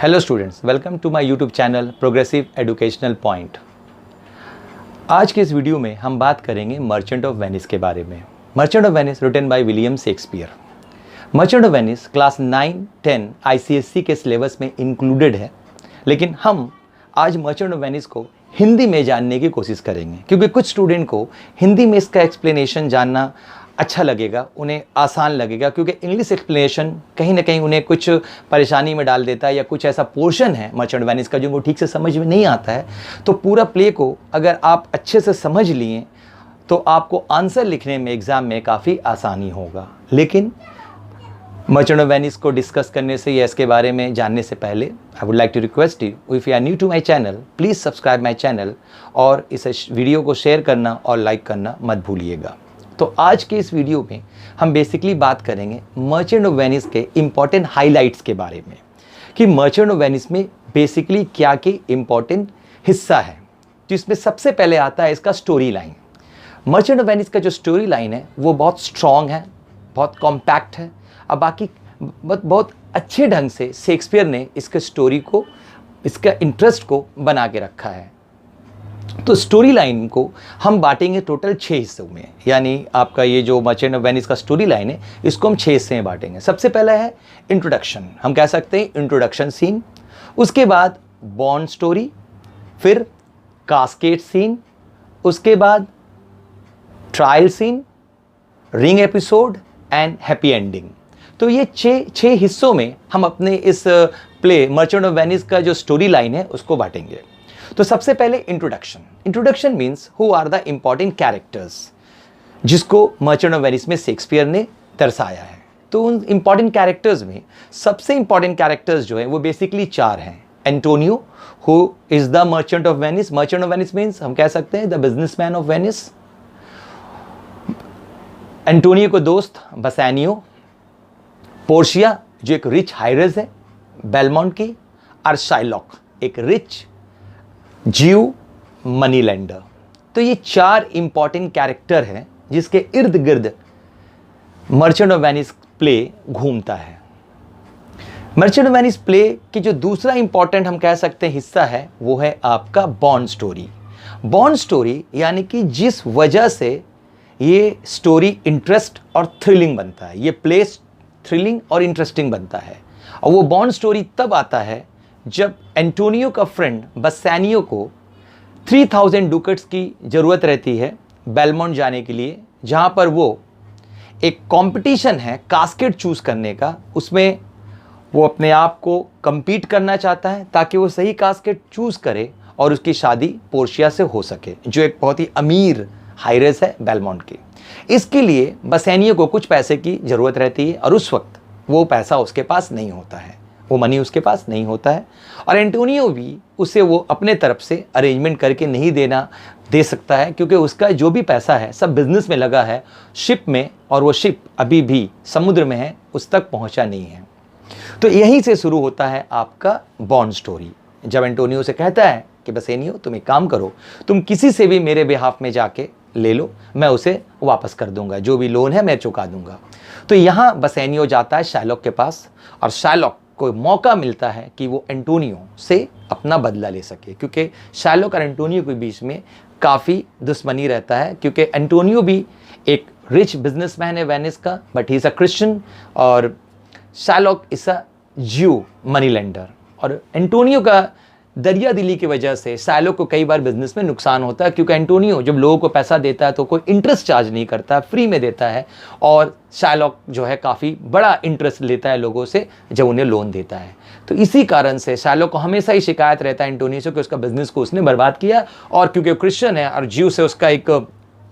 Hello students, welcome to my YouTube channel progressive educational point. आज के इस video में हम बात करेंगे मर्चेंट ऑफ वेनिस के बारे में। Merchant of Venice written by William Shakespeare. Merchant of Venice class 9, 10 ICSE के सिलेबस में इंक्लूडेड है, लेकिन हम आज मर्चेंट ऑफ वेनिस को हिंदी में जानने की कोशिश करेंगे क्योंकि कुछ स्टूडेंट को हिंदी में इसका एक्सप्लेनेशन जानना अच्छा लगेगा, उन्हें आसान लगेगा, क्योंकि इंग्लिश एक्सप्लेनेशन कहीं ना कहीं उन्हें कुछ परेशानी में डाल देता है या कुछ ऐसा पोर्शन है मर्चेंट वेनिस का जो उनको ठीक से समझ में नहीं आता है। तो पूरा प्ले को अगर आप अच्छे से समझ लिए तो आपको आंसर लिखने में एग्ज़ाम में काफ़ी आसानी होगा। लेकिन मर्चेंट ऑफ वेनिस को डिस्कस करने से या इसके बारे में जानने से पहले I would like to request you, if you are new to my channel, please subscribe my channel और इस वीडियो को शेयर करना और लाइक करना मत भूलिएगा। तो आज के इस वीडियो में हम बेसिकली बात करेंगे मर्चेंट ऑफ वेनिस के इम्पॉर्टेंट हाइलाइट्स के बारे में कि मर्चेंट ऑफ वेनिस में बेसिकली क्या के इम्पॉर्टेंट हिस्सा है। तो इसमें सबसे पहले आता है इसका story line. Merchant of Venice का जो स्टोरी लाइन है वो बहुत स्ट्रॉन्ग है, बहुत कॉम्पैक्ट है और बाकी बहुत अच्छे ढंग से शेक्सपियर ने इसके स्टोरी को, इसका इंटरेस्ट को बना के रखा है। तो स्टोरी लाइन को हम बांटेंगे टोटल 6 हिस्सों में, यानी आपका ये जो मर्चेंट ऑफ वेनिस का स्टोरी लाइन है इसको हम 6 हिस्से में बांटेंगे। सबसे पहला है इंट्रोडक्शन, हम कह सकते हैं इंट्रोडक्शन सीन, उसके बाद बॉन्ड स्टोरी, फिर कास्केड सीन, उसके बाद trial scene, ring episode and happy ending. तो ये 6 हिस्सों में हम अपने इस प्ले मर्चेंट ऑफ वेनिस का जो स्टोरी लाइन है उसको बांटेंगे। तो सबसे पहले introduction. Introduction means who are the important characters जिसको मर्चेंट ऑफ वेनिस में शेक्सपियर ने दर्शाया है। तो उन इंपॉर्टेंट कैरेक्टर्स में सबसे इंपॉर्टेंट कैरेक्टर्स जो है वो बेसिकली 4 हैं। Antonio, who is the merchant of Venice. Merchant of Venice means हम कह सकते हैं the businessman of Venice. Antonio को दोस्त बसानियो, पोर्शिया जो एक रिच हाइरेस है बेलमोंट की, और शाइलॉक एक रिच जीव मनी लेंडर। तो ये 4 इंपॉर्टेंट कैरेक्टर हैं जिसके इर्द गिर्द मर्चेंट ऑफ वेनिस प्ले घूमता है। मर्चेंट ऑफ वेनिस प्ले की जो दूसरा इंपॉर्टेंट हम कह सकते हैं हिस्सा है वो है आपका बॉन्ड स्टोरी। बॉन्ड स्टोरी यानी कि जिस वजह से ये स्टोरी इंटरेस्ट और थ्रिलिंग बनता है, ये प्ले थ्रिलिंग और इंटरेस्टिंग बनता है। और वो बॉन्ड स्टोरी तब आता है जब एंटोनियो का फ्रेंड बसानियो को 3000 डुकेट्स की ज़रूरत रहती है बेलमोंट जाने के लिए, जहाँ पर वो एक कंपटीशन है कास्केड चूज़ करने का, उसमें वो अपने आप को compete करना चाहता है ताकि वो सही कास्केड चूज़ करे और उसकी शादी पोर्शिया से हो सके जो एक बहुत ही अमीर हाइरेस है बेलमोंट की। इसके लिए बसानियो को कुछ पैसे की ज़रूरत रहती है और उस वक्त वो पैसा उसके पास नहीं होता है, वो मनी उसके पास नहीं होता है और एंटोनियो भी उसे वो अपने तरफ से अरेंजमेंट करके नहीं दे सकता है क्योंकि उसका जो भी पैसा है सब बिजनेस में लगा है, शिप में, और वो शिप अभी भी समुद्र में है, उस तक पहुंचा नहीं है। तो यहीं से शुरू होता है आपका बॉन्ड स्टोरी। जब एंटोनियो से कहता है कि बसानियो तुम एक काम करो, तुम किसी से भी मेरे बिहाफ में जाके ले लो, मैं उसे वापस कर दूंगा, जो भी लोन है मैं चुका दूंगा। तो यहाँ बसानियो जाता है शाइलॉक के पास और शाइलॉक को मौका मिलता है कि वो एंटोनियो से अपना बदला ले सके, क्योंकि शाइलॉक और एंटोनियो के बीच में काफ़ी दुश्मनी रहता है क्योंकि एंटोनियो भी एक रिच बिजनेसमैन है वेनिस का, but he is a Christian, और शाइलॉक इज़ अ ज्यू मनी लेंडर। और एंटोनियो का दरिया दिली की वजह से शाइलॉक को कई बार बिजनेस में नुकसान होता है क्योंकि एंटोनियो जब लोगों को पैसा देता है तो कोई इंटरेस्ट चार्ज नहीं करता, फ्री में देता है, और शाइलॉक जो है काफ़ी बड़ा इंटरेस्ट लेता है लोगों से जब उन्हें लोन देता है। तो इसी कारण से शाइलॉक को हमेशा ही शिकायत रहता है एंटोनियो से कि उसका बिजनेस को उसने बर्बाद किया, और क्योंकि वो क्रिश्चियन है और ज्यू से उसका एक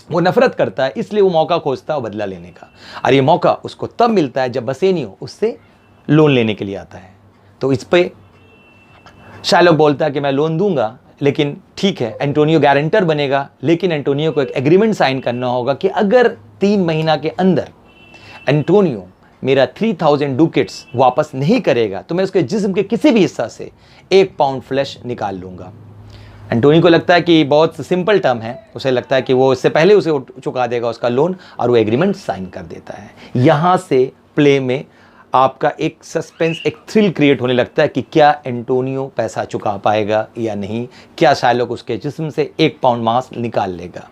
वो नफरत करता है, इसलिए वो मौका खोजता है बदला लेने का। और ये मौका उसको तब मिलता है जब बसानियो उससे लोन लेने के लिए आता है। तो इस पर शाइलॉक बोलता है कि मैं लोन दूंगा, लेकिन ठीक है एंटोनियो गारंटर बनेगा, लेकिन एंटोनियो को एक एग्रीमेंट साइन करना होगा कि अगर 3 महीना के अंदर एंटोनियो मेरा 3000 डुकेट्स वापस नहीं करेगा तो मैं उसके जिस्म के किसी भी हिस्सा से 1 पाउंड फ्लैश निकाल लूँगा। एंटोनियो को लगता है कि बहुत सिंपल टर्म है, उसे लगता है कि वो इससे पहले उसे चुका देगा उसका लोन, और वो एग्रीमेंट साइन कर देता है। यहाँ से प्ले में आपका एक सस्पेंस, एक थ्रिल क्रिएट होने लगता है कि क्या एंटोनियो पैसा चुका पाएगा या नहीं, क्या शायलोक उसके जिस्म से 1 पाउंड मांस निकाल लेगा।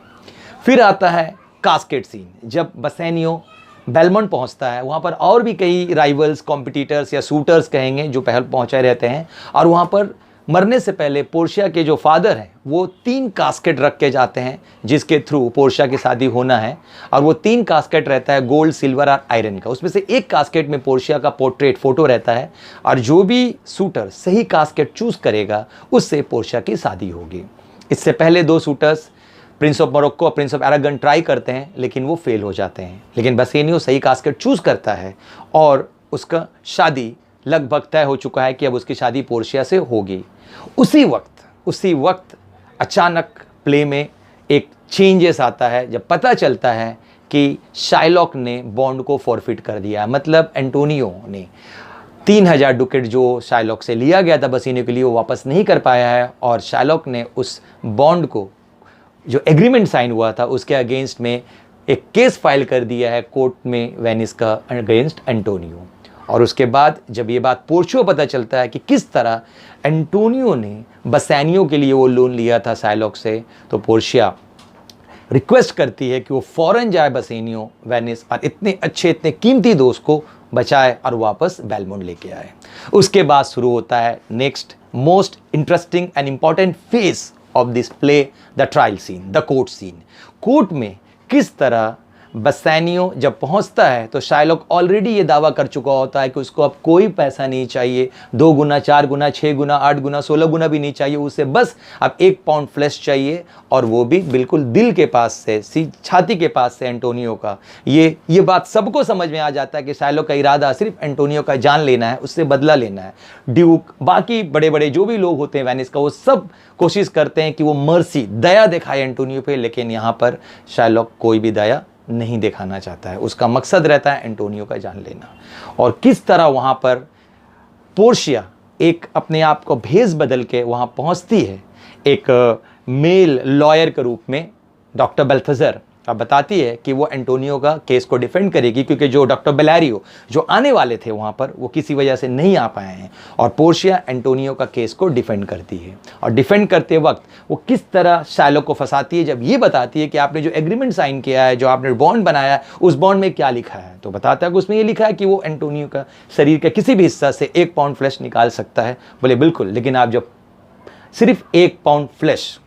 फिर आता है कास्केट सीन। जब बसेनियो बेलमोंट पहुंचता है, वहाँ पर और भी कई राइवल्स, कॉम्पिटिटर्स या शूटर्स कहेंगे जो पहले पहुँचे रहते हैं, और वहाँ पर मरने से पहले पोर्शिया के जो फादर हैं वो 3 कास्केट रख के जाते हैं जिसके थ्रू पोर्शिया की शादी होना है। और वो 3 कास्केट रहता है गोल्ड, सिल्वर और आयरन का। उसमें से एक कास्केट में पोर्शिया का पोर्ट्रेट फोटो रहता है, और जो भी शूटर सही कास्केट चूज करेगा उससे पोर्शिया की शादी होगी। इससे पहले 2 शूटर्स प्रिंस ऑफ मोरक्को और प्रिंस ऑफ अरागन ट्राई करते हैं लेकिन वो फेल हो जाते हैं। लेकिन बसेनियो सही कास्केट चूज करता है और उसका शादी लगभग तय हो चुका है कि अब उसकी शादी पोर्शिया से होगी। उसी वक्त अचानक प्ले में एक चेंजेस आता है जब पता चलता है कि शाइलॉक ने बॉन्ड को फॉरफिट कर दिया। मतलब एंटोनियो ने 3000 डुकेट जो शाइलॉक से लिया गया था बसेनियो के लिए वो वापस नहीं कर पाया है, और शाइलॉक ने उस बॉन्ड को, जो एग्रीमेंट साइन हुआ था, उसके अगेंस्ट में एक केस फाइल कर दिया है कोर्ट में वेनिस का अगेंस्ट एंटोनियो। और उसके बाद जब ये बात पोर्शिया को पता चलता है कि किस तरह एंटोनियो ने बसेनियो के लिए वो लोन लिया था शाइलॉक से, तो पोर्शिया रिक्वेस्ट करती है कि वो फ़ौरन जाए बसेनियो वेनिस और इतने अच्छे, इतने कीमती दोस्त को बचाए और वापस बेलमोंट लेके आए। उसके बाद शुरू होता है next most interesting and important phase of this play, the trial scene, the court scene. Court में किस तरह बसेनियो जब पहुंचता है तो शाइलॉक ऑलरेडी ये दावा कर चुका होता है कि उसको अब कोई पैसा नहीं चाहिए, 2 गुना, 4 गुना, 6 गुना, 8 गुना, 16 गुना भी नहीं चाहिए, उसे बस अब 1 पाउंड फ्लैश चाहिए, और वो भी बिल्कुल दिल के पास से, छाती के पास से एंटोनियो का। ये बात सबको समझ में आ जाता है कि शाइलॉक का इरादा सिर्फ एंटोनियो का जान लेना है, उससे बदला लेना है। ड्यूक, बाकी बड़े बड़े जो भी लोग होते हैं वेनिस का, वो सब कोशिश करते हैं कि वो मर्सी, दया दिखाए एंटोनियो पे, लेकिन यहाँ पर शाइलॉक कोई भी दया नहीं दिखाना चाहता है। उसका मकसद रहता है एंटोनियो का जान लेना। और किस तरह वहाँ पर पोर्शिया एक अपने आप को भेष बदल के वहाँ पहुँचती है एक मेल लॉयर के रूप में, डॉक्टर बेल्थेजर, अब बताती है कि वो एंटोनियो का केस को डिफेंड करेगी, क्योंकि जो डॉक्टर बेलारियो जो आने वाले थे वहाँ पर वो किसी वजह से नहीं आ पाए हैं, और पोर्शिया एंटोनियो का केस को डिफेंड करती है। और डिफेंड करते वक्त वो किस तरह शाइलॉक को फंसाती है जब ये बताती है कि आपने जो एग्रीमेंट साइन किया है, जो आपने बॉन्ड बनाया है, उस बॉन्ड में क्या लिखा है। तो बताता है कि उसमें ये लिखा है कि वो एंटोनियो का शरीर के किसी भी हिस्सा से 1 पाउंड फ्लैश निकाल सकता है। बोले बिल्कुल, लेकिन आप जब सिर्फ 1 पाउंड फ्लैश,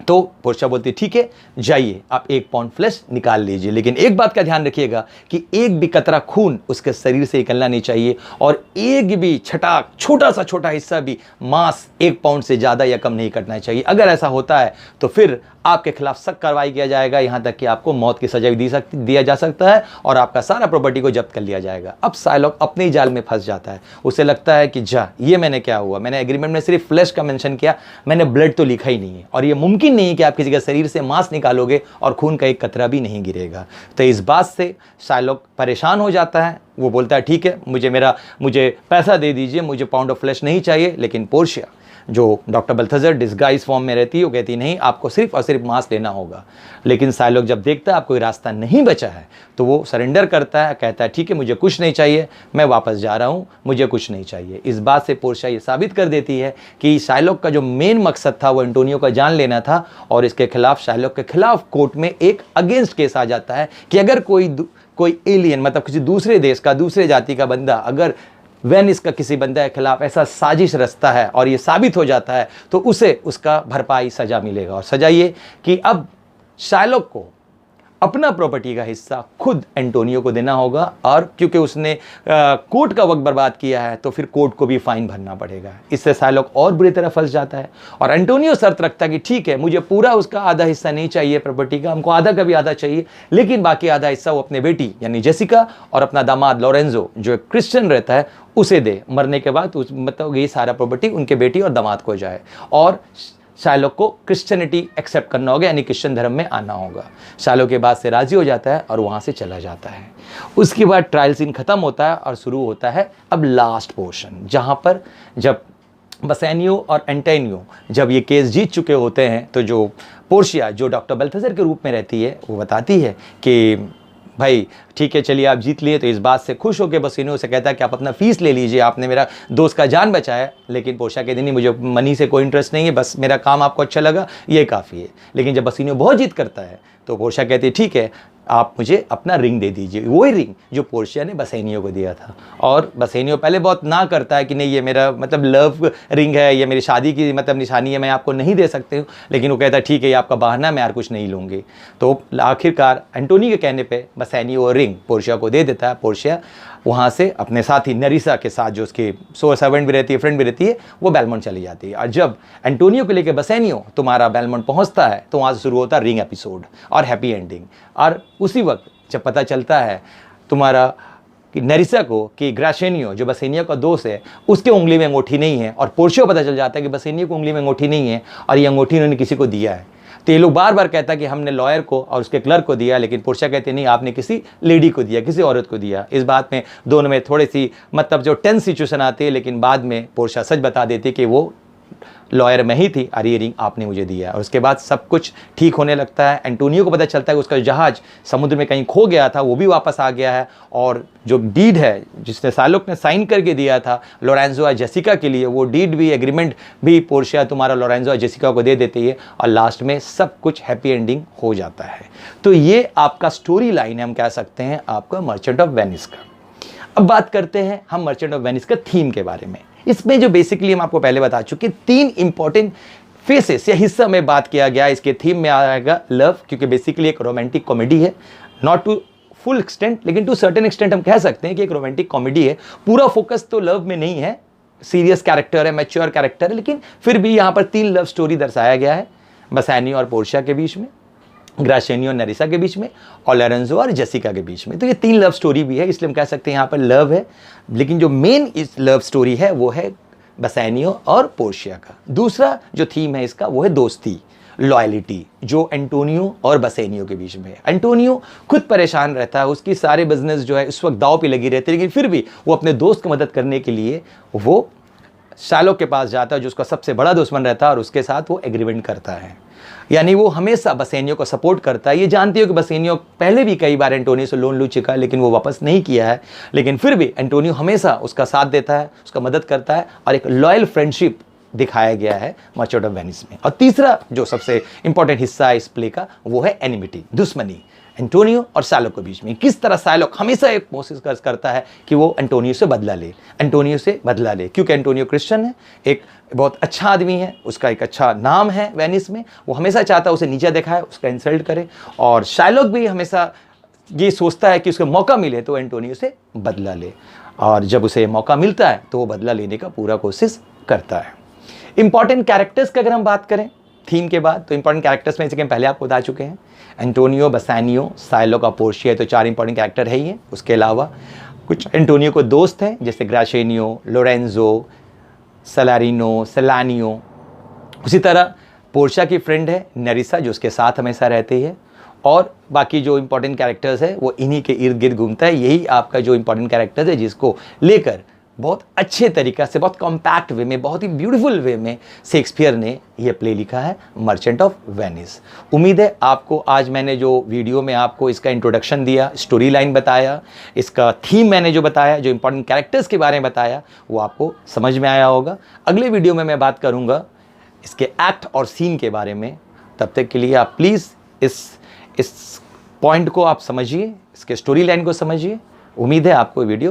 तो पोर्शिया बोलती ठीक है जाइए आप 1 पाउंड फ्लैश निकाल लीजिए, लेकिन एक बात का ध्यान रखिएगा कि एक भी कतरा खून उसके शरीर से निकलना नहीं चाहिए, और एक भी छटाक, छोटा सा छोटा हिस्सा भी मांस 1 पाउंड से ज़्यादा या कम नहीं कटना चाहिए। अगर ऐसा होता है तो फिर आपके खिलाफ सख्त कार्रवाई किया जाएगा, यहाँ तक कि आपको मौत की सजा भी दिया जा सकता है, और आपका सारा प्रॉपर्टी को जब्त कर लिया जाएगा। अब शाइलॉक अपने ही जाल में फंस जाता है। उसे लगता है कि ये मैंने क्या हुआ, मैंने एग्रीमेंट में सिर्फ फ्लैश का मेंशन किया, मैंने ब्लड तो लिखा ही नहीं है, और ये मुमकिन नहीं है कि आप किसी के शरीर से मांस निकालोगे और खून का एक कतरा भी नहीं गिरेगा। तो इस बात से शाइलॉक परेशान हो जाता है। वो बोलता है ठीक है मुझे पैसा दे दीजिए, मुझे पाउंड ऑफ फ्लैश नहीं चाहिए। लेकिन पोर्शिया जो डॉक्टर बेल्थेजर डिस्गाइज फॉर्म में रहती है वो कहती नहीं, आपको सिर्फ और सिर्फ मांस लेना होगा। लेकिन शाइलॉक जब देखता है अब कोई रास्ता नहीं बचा है तो वो सरेंडर करता है, कहता है ठीक है मुझे कुछ नहीं चाहिए, मैं वापस जा रहा हूँ, मुझे कुछ नहीं चाहिए। इस बात से पोर्शिया ये साबित कर देती है कि शाइलॉक का जो मेन मकसद था वो एंटोनियो का जान लेना था, और इसके खिलाफ, शाइलॉक के खिलाफ कोर्ट में एक अगेंस्ट केस आ जाता है कि अगर कोई एलियन, मतलब किसी दूसरे देश का, दूसरे जाति का बंदा अगर वेनिस का किसी बंदे के खिलाफ ऐसा साजिश रचता है और ये साबित हो जाता है तो उसे उसका भरपाई सजा मिलेगा। और सजा ये कि अब शाइलॉक को अपना प्रॉपर्टी का हिस्सा खुद एंटोनियो को देना होगा, और क्योंकि उसने कोर्ट का वक्त बर्बाद किया है तो फिर कोर्ट को भी फाइन भरना पड़ेगा। इससे शाइलॉक और बुरी तरह फंस जाता है, और एंटोनियो शर्त रखता है कि ठीक है मुझे पूरा उसका आधा हिस्सा नहीं चाहिए प्रॉपर्टी का, हमको आधा का भी आधा चाहिए, लेकिन बाकी आधा हिस्सा वो अपने बेटी यानी जेसिका और अपना दामाद लोरेंजो जो एक क्रिश्चियन रहता है उसे दे। मरने के बाद मतलब ये सारा प्रॉपर्टी उनके बेटी और दामाद को जाए, और शाइलॉक को क्रिश्चियनिटी एक्सेप्ट करना होगा, यानी क्रिश्चियन धर्म में आना होगा। शाइलॉक के बाद से राजी हो जाता है और वहाँ से चला जाता है। उसके बाद ट्रायल सीन खत्म होता है और शुरू होता है अब लास्ट पोर्शन, जहाँ पर जब बसेनियो और एंटोनियो जब ये केस जीत चुके होते हैं तो जो पोर्शिया जो डॉक्टर बेल्थेजर के रूप में रहती है वो बताती है कि भाई ठीक है चलिए आप जीत लिए। तो इस बात से खुश होकर बसेनियो से कहता है कि आप अपना फीस ले लीजिए, आपने मेरा दोस्त का जान बचाया। लेकिन पोर्शिया कहती नहीं, मुझे मनी से कोई इंटरेस्ट नहीं है, बस मेरा काम आपको अच्छा लगा ये काफ़ी है। लेकिन जब बसेनियो बहुत जिद करता है तो पोर्शिया कहती है ठीक है आप मुझे अपना रिंग दे दीजिए, वही रिंग जो पोर्शिया ने बसेनियो को दिया था। और बसेनियो पहले बहुत ना करता है कि नहीं ये मेरा मतलब लव रिंग है, ये मेरी शादी की मतलब निशानी है, मैं आपको नहीं दे सकती हूँ। लेकिन वो कहता है ठीक है ये आपका बहाना, मैं यार कुछ नहीं लूँगी। तो आखिरकार एंटोनी के कहने पर बसेनियो रिंग पोर्शिया को दे देता है। पोर्शिया वहाँ से अपने साथी नरिसा के साथ, जो उसकी सर्वेंट भी रहती है, फ्रेंड भी रहती है, वो बेलमोंट चली जाती है। और जब एंटोनियो को लेकर बसेनियो तुम्हारा बेलमोंट पहुँचता है तो वहाँ से शुरू होता है रिंग एपिसोड और हैप्पी एंडिंग। और उसी वक्त जब पता चलता है तुम्हारा कि नरिसा को कि ग्राशेनियो जो बसेनियो का दोस्त है उसके उंगली में अंगूठी नहीं है, और पोर्शिया को पता चल जाता है कि बसेनियो को उंगली में अंगूठी नहीं है और ये अंगूठी उन्होंने किसी को दिया है। तो ये लोग बार बार कहता है कि हमने लॉयर को और उसके क्लर्क को दिया, लेकिन पोर्शिया कहते नहीं आपने किसी लेडी को दिया, किसी औरत को दिया। इस बात में दोनों में थोड़ी सी मतलब जो टेंस सिचुएशन आती है, लेकिन बाद में पोर्शिया सच बता देती कि वो लॉयर में ही थी और ये रिंग आपने मुझे दिया। और उसके बाद सब कुछ ठीक होने लगता है। एंटोनियो को पता चलता है कि उसका जहाज समुद्र में कहीं खो गया था, वो भी वापस आ गया है। और जो डीड है जिसने साइलोक ने साइन करके दिया था लोरेंजो और जेसिका के लिए, वो डीड भी एग्रीमेंट भी पोर्शिया तुम्हारा लोरेंजो और जेसिका को दे देती है। और लास्ट में सब कुछ हैप्पी एंडिंग हो जाता है। तो ये आपका स्टोरी लाइन है, हम कह सकते हैं आपका मर्चेंट ऑफ वेनिस का। अब बात करते हैं हम मर्चेंट ऑफ वेनिस का थीम के बारे में। इसमें जो बेसिकली हम आपको पहले बता चुके 3 इंपॉर्टेंट फेसेस या हिस्सा में बात किया गया। इसके थीम में आएगा लव, क्योंकि बेसिकली एक रोमांटिक कॉमेडी है, नॉट टू फुल एक्सटेंट लेकिन टू सर्टेन एक्सटेंट हम कह सकते हैं कि एक रोमांटिक कॉमेडी है। पूरा फोकस तो लव में नहीं है, सीरियस कैरेक्टर है, मैच्योर कैरेक्टर है, लेकिन फिर भी यहाँ पर 3 लव स्टोरी दर्शाया गया है, बसेनियो और पोर्शिया के बीच में, ग्राशेनियो और नरिसा के बीच में, और लोरेंजो और जेसिका के बीच में। तो ये 3 लव स्टोरी भी है, इसलिए हम कह सकते हैं यहाँ पर लव है। लेकिन जो मेन इस लव स्टोरी है वो है बसेनियो और पोर्शिया का। दूसरा जो थीम है इसका वो है दोस्ती, लॉयलिटी, जो एंटोनियो और बसेनियो के बीच में है। एंटोनियो खुद परेशान रहता है, उसकी सारे बिजनेस जो है इस वक्त दाव पे लगी रहती है, लेकिन फिर भी वो अपने दोस्त को मदद करने के लिए वो शाइलोक के पास जाता है जो उसका सबसे बड़ा दुश्मन रहता है, और उसके साथ वो एग्रीमेंट करता है। यानी वो हमेशा बसेनियो को सपोर्ट करता है। ये जानती हो कि बसेनियो पहले भी कई बार एंटोनियो से लोन ले चुका है, लेकिन वो वापस नहीं किया है, लेकिन फिर भी एंटोनियो हमेशा उसका साथ देता है, उसका मदद करता है, और एक लॉयल फ्रेंडशिप दिखाया गया है मर्चेंट ऑफ वेनिस में। और तीसरा जो सबसे इंपॉर्टेंट हिस्सा है इस प्ले का वो है एनिमिटी, दुश्मनी, एंटोनियो और शाइलोक के बीच में। किस तरह शाइलोक हमेशा एक कोशिश करता है कि वो एंटोनियो से बदला ले, क्योंकि एंटोनियो क्रिश्चियन है, एक बहुत अच्छा आदमी है, उसका एक अच्छा नाम है वेनिस में, वो हमेशा चाहता है उसे नीचा दिखाए, उसका इंसल्ट करे। और शाइलोक भी हमेशा ये सोचता है कि उसको मौका मिले तो एंटोनियो से बदला ले, और जब उसे मौका मिलता है तो वो बदला लेने का पूरा कोशिश करता है। इंपॉर्टेंट कैरेक्टर्स की अगर हम बात करें थीम के बाद, तो इंपॉर्टेंट कैरेक्टर्स में जैसे कि हम पहले आपको बता चुके हैं, एंटोनियो, बसेनियो, शाइलोक और पोर्शिया, तो 4 इंपॉर्टेंट कैरेक्टर है ही हैं। उसके अलावा कुछ एंटोनियो को दोस्त हैं जैसे ग्राशेनियो, लोरेंजो, सेलानियो। उसी तरह पोर्शिया की फ्रेंड है नरिसा जो उसके साथ हमेशा रहती है, और बाकी जो इंपॉर्टेंट कैरेक्टर्स है वो इन्हीं के इर्द गिर्द घूमता है। यही आपका जो इंपॉर्टेंट कैरेक्टर्स है जिसको लेकर बहुत अच्छे तरीक़ा से, बहुत कॉम्पैक्ट वे में, बहुत ही ब्यूटीफुल वे में शेक्सपियर ने यह प्ले लिखा है मर्चेंट ऑफ वेनिस। उम्मीद है आपको आज मैंने जो वीडियो में आपको इसका इंट्रोडक्शन दिया, स्टोरी लाइन बताया, इसका थीम मैंने जो बताया, जो इंपॉर्टेंट कैरेक्टर्स के बारे में बताया, वो आपको समझ में आया होगा। अगले वीडियो में मैं बात करूँगा इसके एक्ट और सीन के बारे में। तब तक के लिए आप प्लीज़ इस पॉइंट को आप समझिए, इसके स्टोरी लाइन को समझिए। उम्मीद है आपको वीडियो